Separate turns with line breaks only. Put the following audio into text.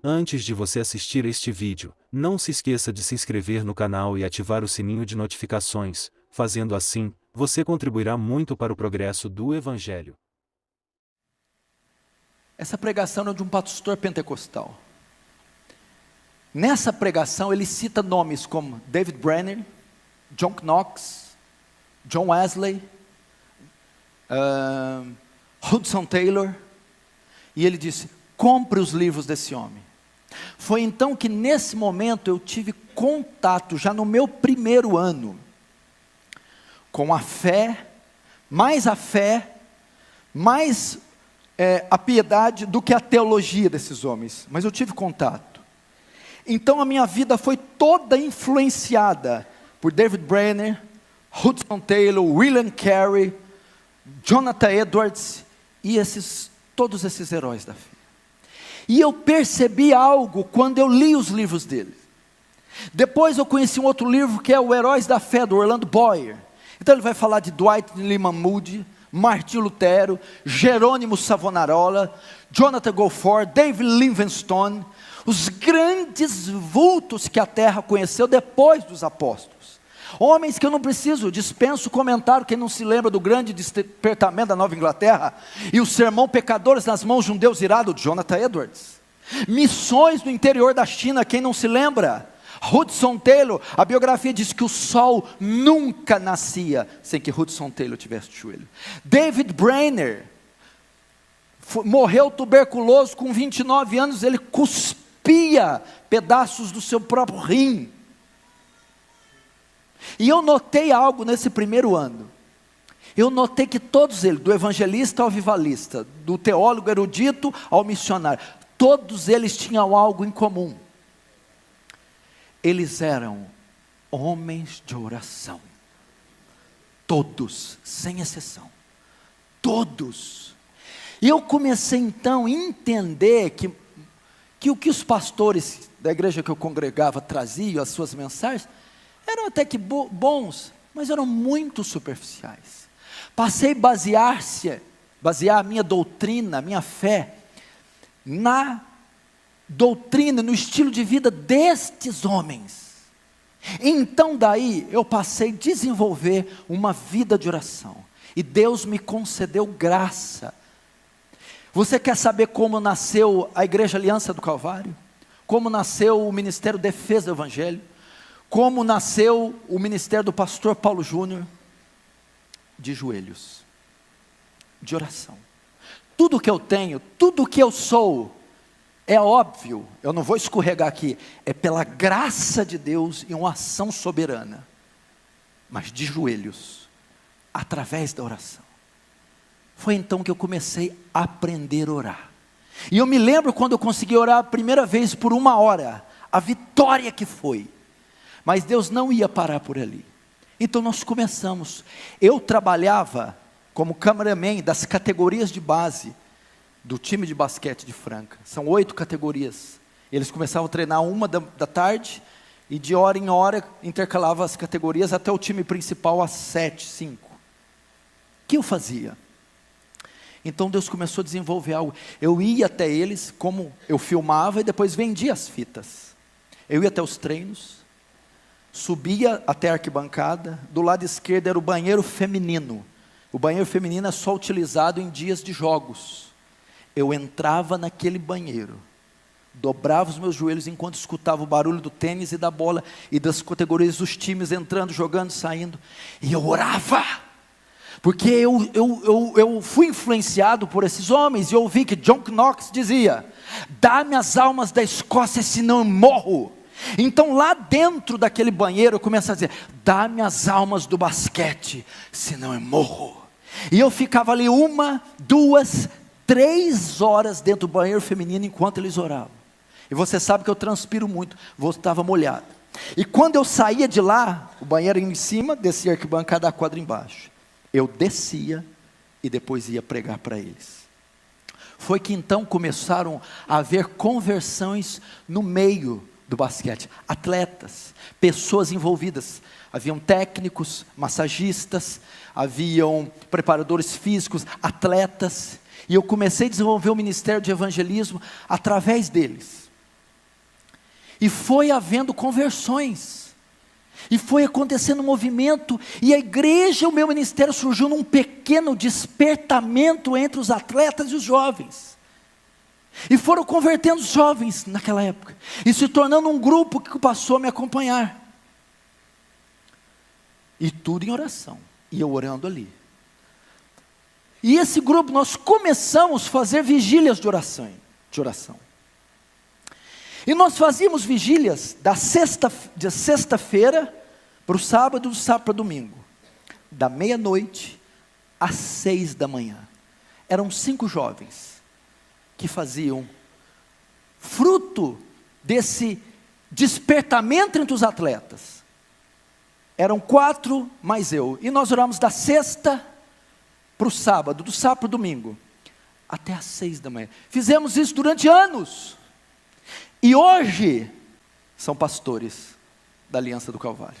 Antes de você assistir este vídeo, não se esqueça de se inscrever no canal e ativar o sininho de notificações. Fazendo assim, você contribuirá muito para o progresso do Evangelho.
Essa pregação é de um pastor pentecostal. Nessa pregação ele cita nomes como David Brenner, John Knox, John Wesley, Hudson Taylor, e ele disse: compre os livros desse homem. Foi então que nesse momento eu tive contato, já no meu primeiro ano, com a fé, mais a piedade do que a teologia desses homens, mas eu tive contato. Então a minha vida foi toda influenciada por David Brenner, Hudson Taylor, William Carey, Jonathan Edwards e todos esses heróis da fé. E eu percebi algo quando eu li os livros dele. Depois eu conheci um outro livro que é o Heróis da Fé, do Orlando Boyer. Então ele vai falar de Dwight Lyman Moody, Martin Lutero, Jerônimo Savonarola, Jonathan Goforth, David Livingstone, os grandes vultos que a terra conheceu depois dos apóstolos. Homens que eu não dispenso comentário. Quem não se lembra do grande despertamento da Nova Inglaterra e o sermão Pecadores nas mãos de um Deus irado, de Jonathan Edwards. Missões no interior da China, quem não se lembra? Hudson Taylor. A biografia diz que o sol nunca nascia sem que Hudson Taylor tivesse de joelho. David Brenner morreu tuberculoso com 29 anos, ele cuspia pedaços do seu próprio rim. E eu notei algo nesse primeiro ano. Eu notei que todos eles, do evangelista ao avivalista, do teólogo erudito ao missionário, todos eles tinham algo em comum. Eles eram homens de oração. Todos, sem exceção. Todos. E eu comecei então a entender que o que os pastores da igreja que eu congregava traziam, as suas mensagens, eram até que bons, mas eram muito superficiais. Passei a basear a minha doutrina, a minha fé, na doutrina, no estilo de vida destes homens. Então daí eu passei a desenvolver uma vida de oração, e Deus me concedeu graça. Você quer saber como nasceu a Igreja Aliança do Calvário? Como nasceu o Ministério Defesa do Evangelho? Como nasceu o ministério do pastor Paulo Júnior? De joelhos, de oração. Tudo que eu tenho, tudo que eu sou, é óbvio, eu não vou escorregar aqui, é pela graça de Deus e uma ação soberana, mas de joelhos, através da oração. Foi então que eu comecei a aprender a orar. E eu me lembro quando eu consegui orar a primeira vez por 1 hora, a vitória que foi. Mas Deus não ia parar por ali. Então nós começamos. Eu trabalhava como cameraman das categorias de base do time de basquete de Franca. São 8 categorias. Eles começavam a treinar 1 da tarde e de hora em hora intercalava as categorias até o time principal às 7, 5. O que eu fazia? Então Deus começou a desenvolver algo. Eu ia até eles, como eu filmava e depois vendia as fitas. Eu ia até os treinos, subia até a arquibancada, do lado esquerdo era o banheiro feminino. O banheiro feminino é só utilizado em dias de jogos. Eu entrava naquele banheiro, dobrava os meus joelhos enquanto escutava o barulho do tênis e da bola, e das categorias dos times entrando, jogando, saindo, e eu orava, porque eu fui influenciado por esses homens, e eu ouvi que John Knox dizia: dá-me as almas da Escócia, senão eu morro. Então lá dentro daquele banheiro eu começo a dizer: dá-me as almas do basquete, senão eu morro. E eu ficava ali 1, 2, 3 horas dentro do banheiro feminino enquanto eles oravam. E você sabe que eu transpiro muito, estava molhado. E quando eu saía de lá, o banheiro em cima, descia a arquibancada, a quadra embaixo. Eu descia e depois ia pregar para eles. Foi que então começaram a haver conversões no meio do basquete, atletas, pessoas envolvidas. Haviam técnicos, massagistas, haviam preparadores físicos, atletas, e eu comecei a desenvolver o ministério de evangelismo através deles. E foi havendo conversões. E foi acontecendo um movimento, e a igreja, o meu ministério surgiu num pequeno despertamento entre os atletas e os jovens. E foram convertendo os jovens naquela época, e se tornando um grupo que passou a me acompanhar. E tudo em oração, e eu orando ali. E esse grupo, nós começamos a fazer vigílias de oração. E nós fazíamos vigílias de sexta-feira para o sábado, do sábado para o domingo, da meia-noite às 6 da manhã. Eram 5 jovens que faziam, fruto desse despertamento entre os atletas. Eram 4 mais eu, e nós oramos da sexta para o sábado, do sábado para o domingo, até às 6 da manhã. Fizemos isso durante anos. E hoje, são pastores da Aliança do Calvário.